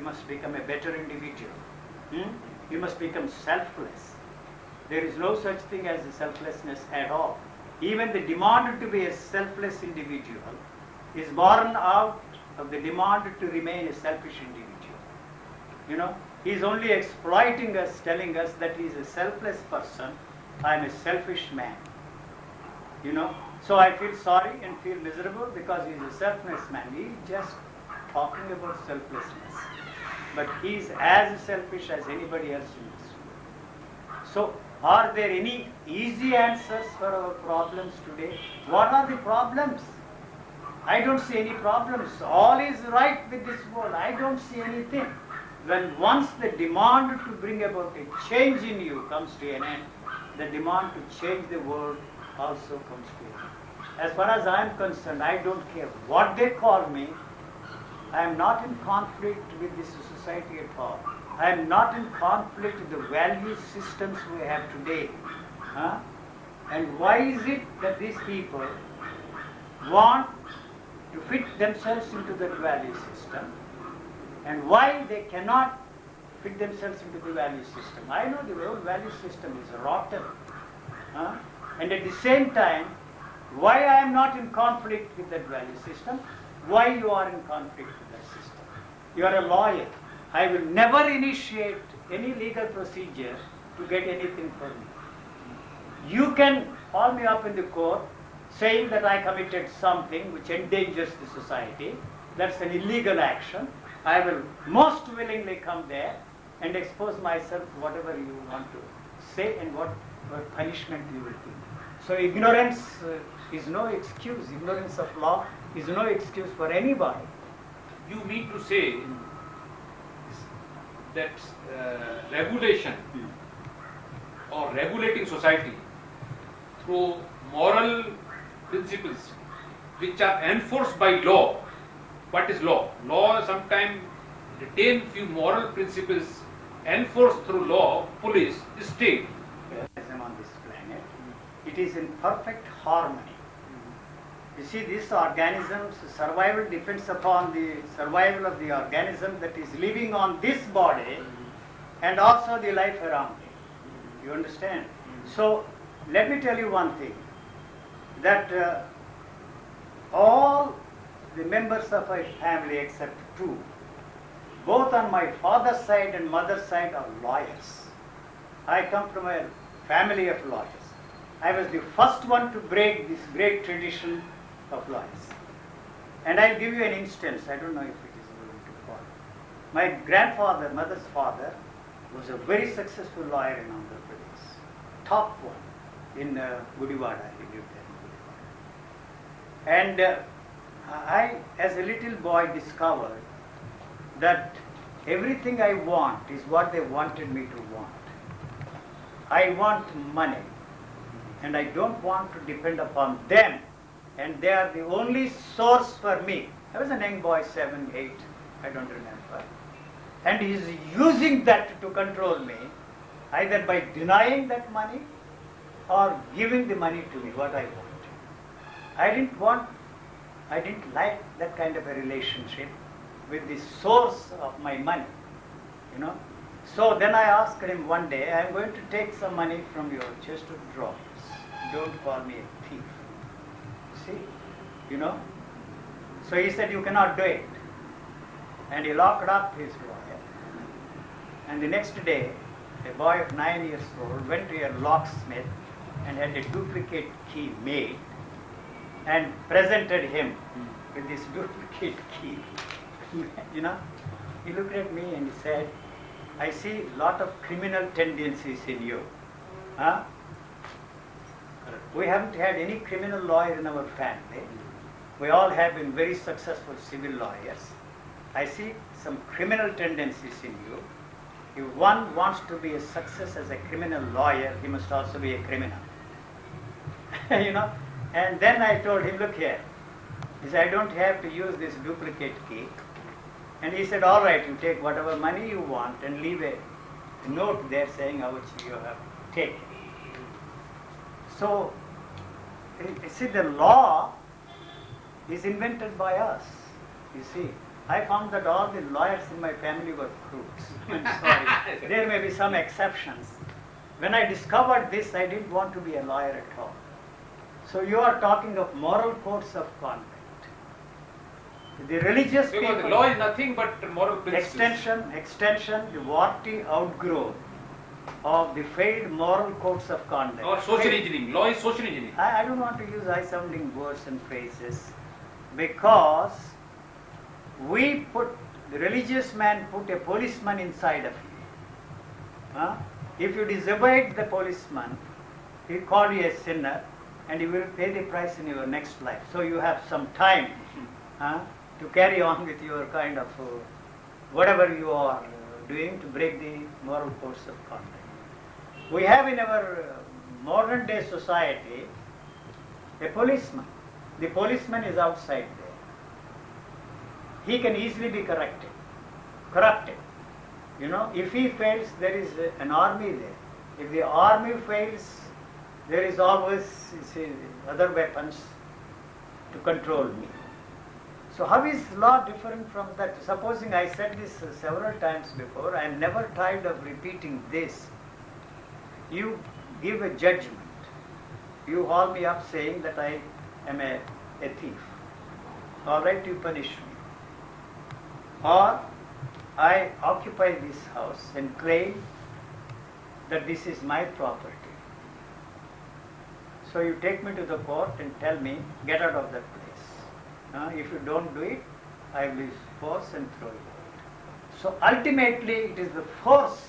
must become a better individual. You must become selfless. There is no such thing as a selflessness at all. Even the demand to be a selfless individual is born out of the demand to remain a selfish individual. He is only exploiting us, telling us that he is a selfless person. I am a selfish man. So I feel sorry and feel miserable because he is a selfless man. He is just talking about selflessness. But he is as selfish as anybody else in this world. So are there any easy answers for our problems today? What are the problems? I don't see any problems. All is right with this world. I don't see anything. When once the demand to bring about a change in you comes to an end, the demand to change the world also comes to an end. As far as I am concerned, I don't care what they call me. I am not in conflict with this society at all. I am not in conflict with the value systems we have today. And why is it that these people want to fit themselves into that value system? And why they cannot fit themselves into the value system? I know the whole value system is rotten. And at the same time, why I am not in conflict with that value system? Why you are in conflict with that system? You are a lawyer. I will never initiate any legal procedure to get anything from you. You can call me up in the court saying that I committed something which endangers the society. That's an illegal action. I will most willingly come there and expose myself to whatever you want to say and what punishment you will give. So ignorance is no excuse. Ignorance of law is no excuse for anybody. You mean to say that regulation or regulating society through moral principles which are enforced by law. What is law? Law sometimes retain few moral principles enforced through law, police, state. On this planet, it is in perfect harmony. You see, this organism's survival depends upon the survival of the organism that is living on this body and also the life around it. You understand? So, let me tell you one thing, that all the members of my family except two, both on my father's side and mother's side, are lawyers. I come from a family of lawyers. I was the first one to break this great tradition of lawyers. And I'll give you an instance. I don't know if it is going to follow. My grandfather, mother's father, was a very successful lawyer in Andhra Pradesh. Top one in Gudivada. He lived there in Gudivada. And I, as a little boy, discovered that everything I want is what they wanted me to want. I want money, and I don't want to depend upon them, and they are the only source for me. I was a young boy, 7, 8, I don't remember. And he is using that to control me, either by denying that money or giving the money to me, what I want. I didn't like that kind of a relationship with the source of my money, So then I asked him one day, I am going to take some money from your chest of drawers. Don't call me a thief. See, So he said, you cannot do it. And he locked up his lawyer. And the next day, a boy of 9 years old went to a locksmith and had a duplicate key made and presented him with this duplicate key. He looked at me and he said, I see a lot of criminal tendencies in you. We haven't had any criminal lawyer in our family. We all have been very successful civil lawyers. I see some criminal tendencies in you. If one wants to be a success as a criminal lawyer, he must also be a criminal. And then I told him, look here. He said, I don't have to use this duplicate key. And he said, all right, you take whatever money you want and leave a note there saying how much you have taken. So, you see, the law is invented by us. You see, I found that all the lawyers in my family were crooks. I'm sorry. There may be some exceptions. When I discovered this, I didn't want to be a lawyer at all. So you are talking of moral codes of conduct. The religious Because people, the law is nothing but moral principles. extension, the warty outgrowth of the failed moral codes of conduct. Or social engineering. Law is social engineering. I don't want to use high-sounding words and phrases because the religious man put a policeman inside of you. If you disobeyed the policeman, he called you a sinner and you will pay the price in your next life. So you have some time to carry on with your kind of whatever you are doing to break the moral codes of conduct. We have in our modern day society a policeman. The policeman is outside there. He can easily be corrupted. You know, if he fails, there is an army there. If the army fails, there is always other weapons to control me. So how is law different from that? Supposing I said this several times before, I am never tired of repeating this. You give a judgment. You haul me up saying that I am a thief. All right, you punish me. Or I occupy this house and claim that this is my property. So you take me to the court and tell me, get out of that place. If you don't do it, I will use force and throw you out. So ultimately it is the force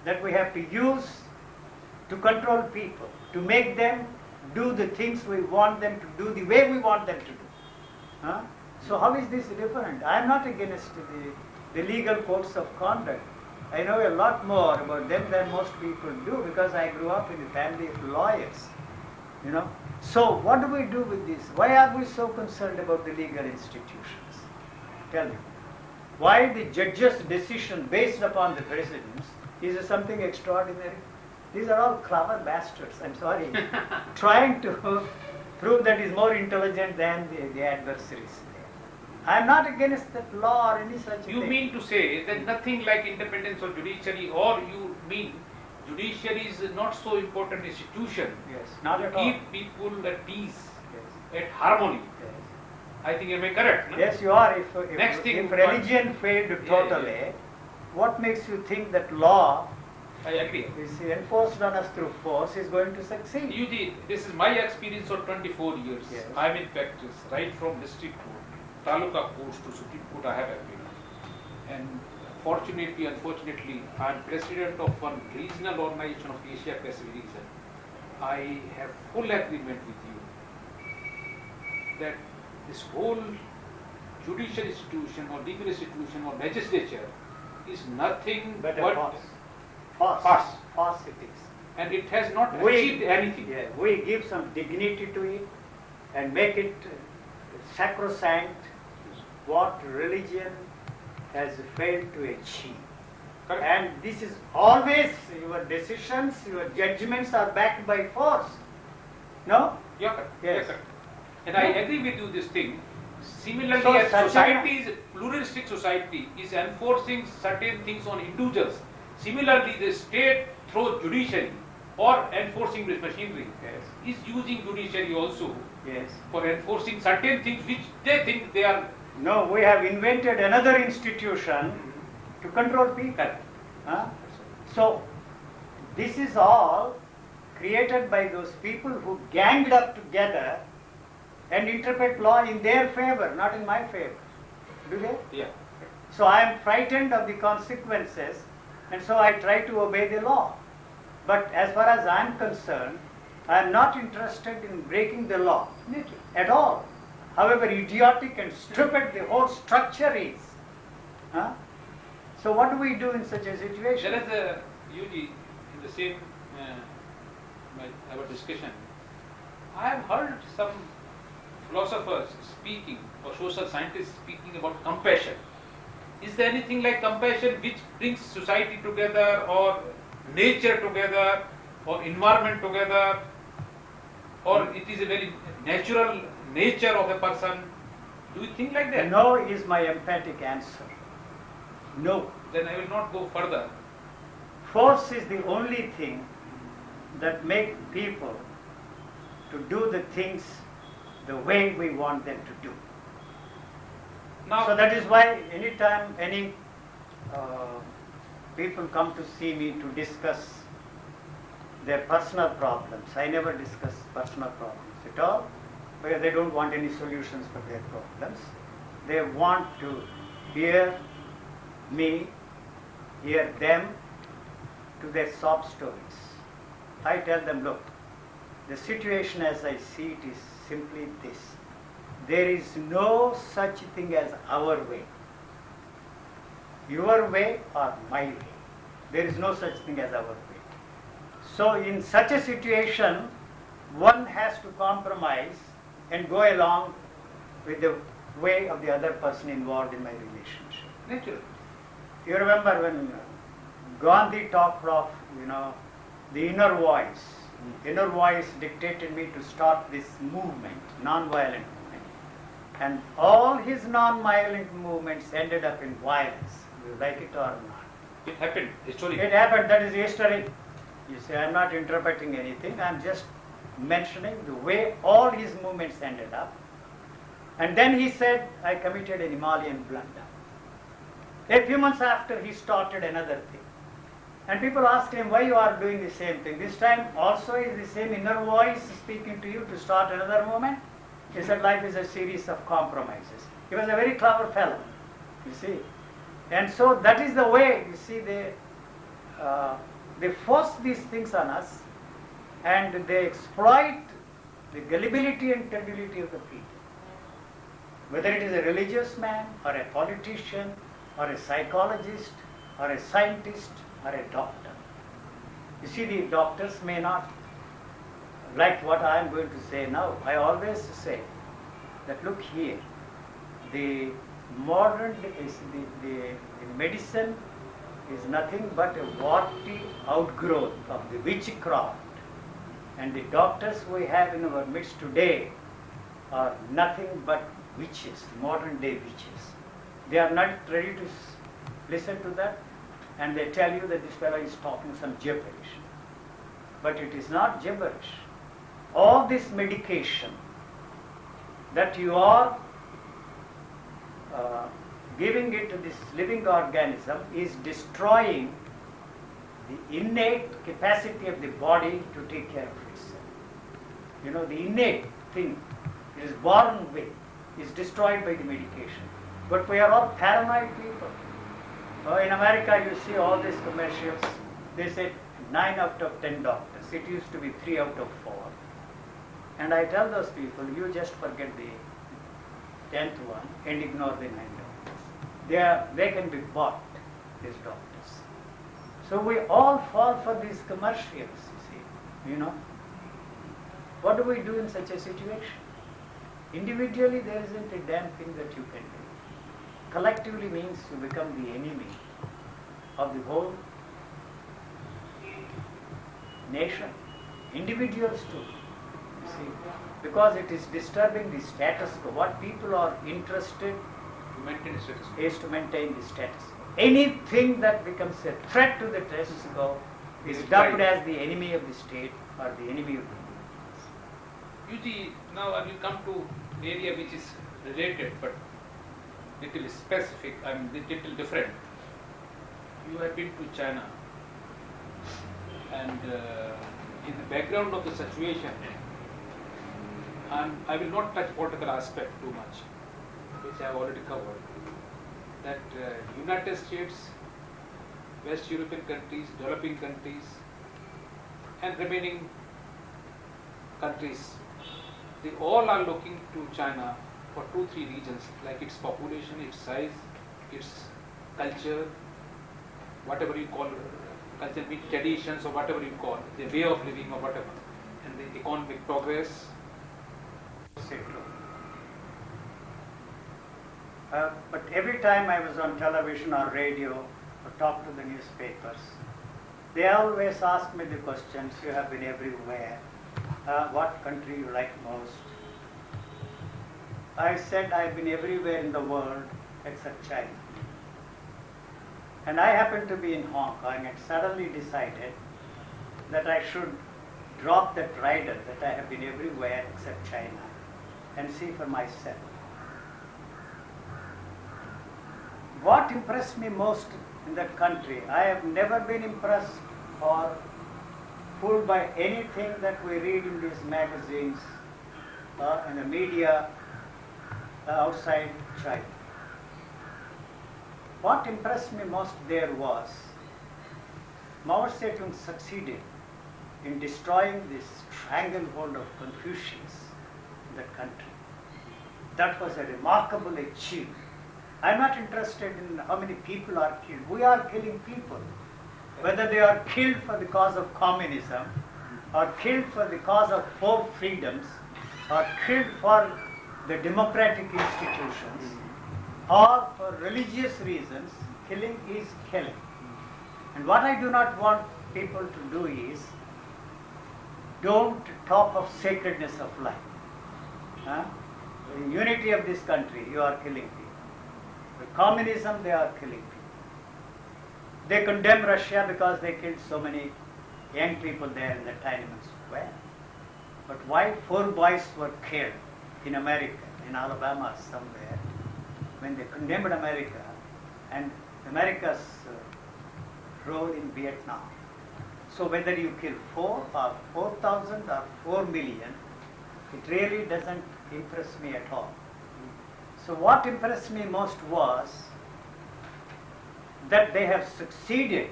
that we have to use to control people, to make them do the things we want them to do the way we want them to do. So how is this different? I am not against the legal codes of conduct. I know a lot more about them than most people do because I grew up in a family of lawyers. You know. So what do we do with this? Why are we so concerned about the legal institutions? Tell me. Why the judge's decision based upon the precedents is something extraordinary? These are all clever bastards, I'm sorry, trying to prove that he's more intelligent than the adversaries. I'm not against that law or any such thing. You mean to say that nothing like independence of judiciary, or you mean judiciary is not so important institution? Yes, not at all. Keep people at peace, at harmony. Yes. I think am I correct? No? Yes, you are. If religion failed totally, what makes you think that law I agree. is enforced on us through force is going to succeed? Yuji, this is my experience of 24 years. Yes. I'm in practice, right from district court, taluka courts to Supreme Court I have appealed. And fortunately, unfortunately, I'm president of one regional organization of Asia Pacific region. I have full agreement with you that this whole judicial institution or legal institution or legislature is nothing but False it is. And it has not achieved anything. Yeah, we give some dignity to it and make it sacrosanct what religion has failed to achieve. Correct. And this is always your decisions, your judgments are backed by force. No? Yeah, correct. Yes. Yeah, correct. And I agree with you this thing. Similarly, So as such society is pluralistic society is enforcing certain things on individuals. Similarly, the state through judiciary or enforcing this machinery is using judiciary also for enforcing certain things which they think they are. No, we have invented another institution to control people. So, this is all created by those people who ganged up together and interpret law in their favor, not in my favor. Do they? Yeah. So I am frightened of the consequences, and so I try to obey the law. But as far as I am concerned, I am not interested in breaking the law at all. However idiotic and stupid the whole structure is. So what do we do in such a situation? There is a UG in the same our discussion. I have heard some philosophers speaking or social scientists speaking about compassion. Is there anything like compassion which brings society together or nature together or environment together, or it is a very natural nature of a person? Do you think like that? No is my emphatic answer. No. Then I will not go further. Force is the only thing that makes people to do the things the way we want them to do. Now, So that is why anytime any people come to see me to discuss their personal problems, I never discuss personal problems at all, because they don't want any solutions for their problems. They want to hear me, hear them to their sob stories. I tell them, look, the situation as I see it is simply this. There is no such thing as our way. Your way or my way. There is no such thing as our way. So in such a situation, one has to compromise and go along with the way of the other person involved in my relationship. naturally. You remember when Gandhi talked of, the inner voice. Inner voice dictated me to start this movement, non-violent movement. And all his non-violent movements ended up in violence. You like it or not? It happened historically. It happened, that is history. You see, I am not interpreting anything, I am just mentioning the way all his movements ended up. And then he said, I committed an Himalayan blunder. A few months after, he started another thing. And people asked him, why you are doing the same thing? This time also is the same inner voice speaking to you to start another movement? He said, life is a series of compromises. He was a very clever fellow, you see. And so that is the way, you see, they force these things on us, and they exploit the gullibility and credulity of the people. Whether it is a religious man, or a politician, or a psychologist, or a scientist, or a doctor. You see, the doctors may not like what I am going to say now. I always say that, look here, the modern, the medicine is nothing but a warty outgrowth of the witchcraft. And the doctors we have in our midst today are nothing but witches, modern day witches. They are not ready to listen to that, and they tell you that this fellow is talking some gibberish. But it is not gibberish. All this medication that you are giving it to this living organism is destroying the innate capacity of the body to take care of itself. The innate thing it is born with is destroyed by the medication. But we are all paranoid people. In America, you see all these commercials. They say 9 out of 10 doctors. It used to be 3 out of 4. And I tell those people, you just forget the 10th one and ignore the 9 doctors. They can be bought, these doctors. So we all fall for these commercials, you see. What do we do in such a situation? Individually, there isn't a damn thing that you can do. Collectively means you become the enemy of the whole nation. Individuals too, you see, because it is disturbing the status quo. What people are interested To maintain the status quo. is to maintain the status quo. Anything that becomes a threat to the status quo is dubbed as the enemy of the state or the enemy of the individuals. You see, now I will come to an area which is related but little specific, little different. You have been to China, and in the background of the situation, I will not touch political aspect too much, which I have already covered. That United States, West European countries, developing countries, and remaining countries, they all are looking to China for 2-3 reasons, like its population, its size, its culture, whatever you call culture, traditions or whatever you call, the way of living or whatever, and the economic progress. But every time I was on television or radio or talked to the newspapers, they always asked me the questions, you have been everywhere, what country you like most. I said I've been everywhere in the world except China. And I happened to be in Hong Kong and suddenly decided that I should drop that rider that I have been everywhere except China and see for myself. What impressed me most in that country, I have never been impressed or fooled by anything that we read in these magazines in the media outside China. What impressed me most there was Mao Zedong succeeded in destroying this stranglehold of Confucius in that country. That was a remarkable achievement. I'm not interested in how many people are killed. We are killing people. Whether they are killed for the cause of communism, or killed for the cause of four freedoms, or killed for the democratic institutions, or for religious reasons, killing is killing. And what I do not want people to do is, don't talk of sacredness of life. In unity of this country, you are killing people. With communism, they are killing people. They condemn Russia because they killed so many young people there in the Tiananmen Square. But why 4 boys were killed in America, in Alabama somewhere, when they condemned America and America's role in Vietnam? So whether you kill 4 or 4,000 or 4 million, it really doesn't impress me at all. So what impressed me most was that they have succeeded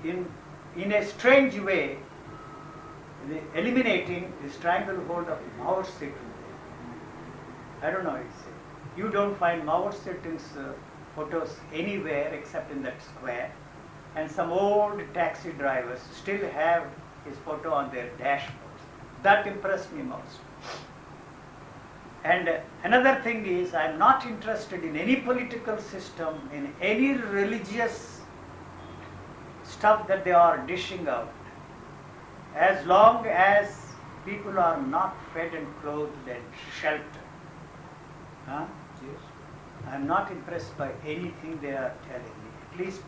in a strange way in eliminating the stranglehold of Mao Zedong. I don't know, you don't find Mao Zedong's photos anywhere except in that square, and some old taxi drivers still have his photo on their dashboards. That impressed me most. And another thing is, I am not interested in any political system, in any religious stuff that they are dishing out, as long as people are not fed and clothed and sheltered. Yes. I am not impressed by anything they are telling me. At least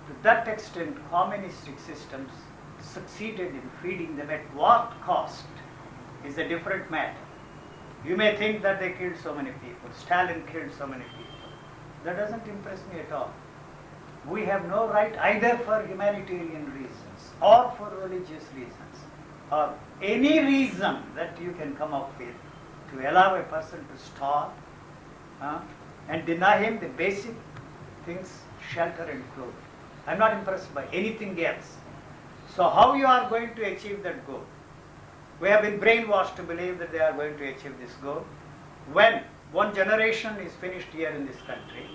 to that extent, communistic systems succeeded in feeding them. At what cost is a different matter. You may think that they killed so many people, Stalin killed so many people. That doesn't impress me at all. We have no right either for humanitarian reasons or for religious reasons or any reason that you can come up with to allow a person to starve and deny him the basic things, shelter and clothing. I'm not impressed by anything else. So how you are going to achieve that goal? We have been brainwashed to believe that they are going to achieve this goal. When one generation is finished here in this country,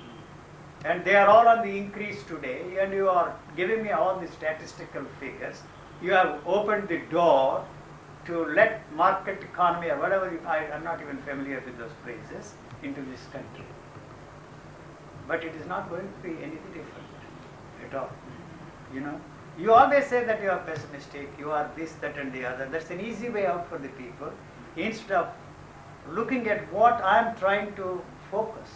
and they are all on the increase today, and you are giving me all the statistical figures, you have opened the door to let market economy or whatever, I'm not even familiar with those phrases, into this country. But it is not going to be anything different at all. You know, you always say that you are pessimistic, you are this, that and the other. That's an easy way out for the people. Instead of looking at what I am trying to focus.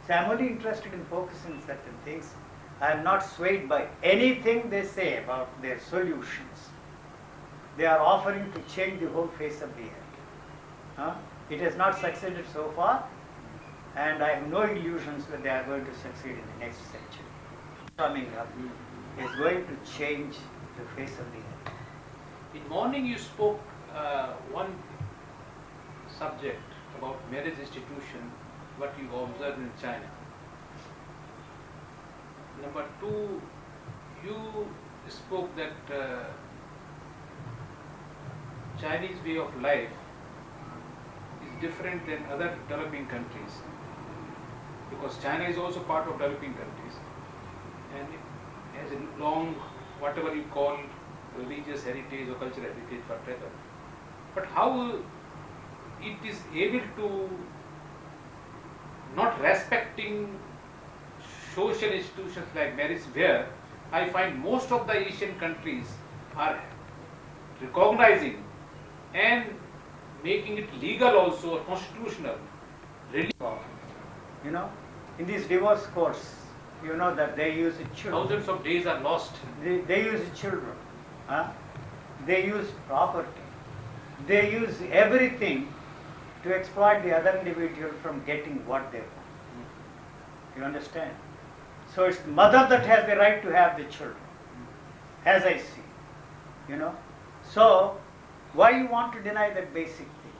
So I am only interested in focusing certain things. I am not swayed by anything they say about their solutions. They are offering to change the whole face of the earth. It has not succeeded so far, and I have no illusions that they are going to succeed in the next century. Coming up is going to change the face of the earth. In morning you spoke one subject about marriage institution, what you observed in China. Number 2, you spoke that Chinese way of life is different than other developing countries, because China is also part of developing countries and it has a long, whatever you call religious heritage or cultural heritage, whatever. But how it is able to not respecting social institutions like marriage, where I find most of the Asian countries are recognizing and making it legal also or constitutional. You know, in these divorce courts, you know that they use children. Thousands of days are lost. They use children. Huh? They use property. They use everything to exploit the other individual from getting what they want. You understand? So it's the mother that has the right to have the children, as I see. You know? So, why you want to deny that basic thing?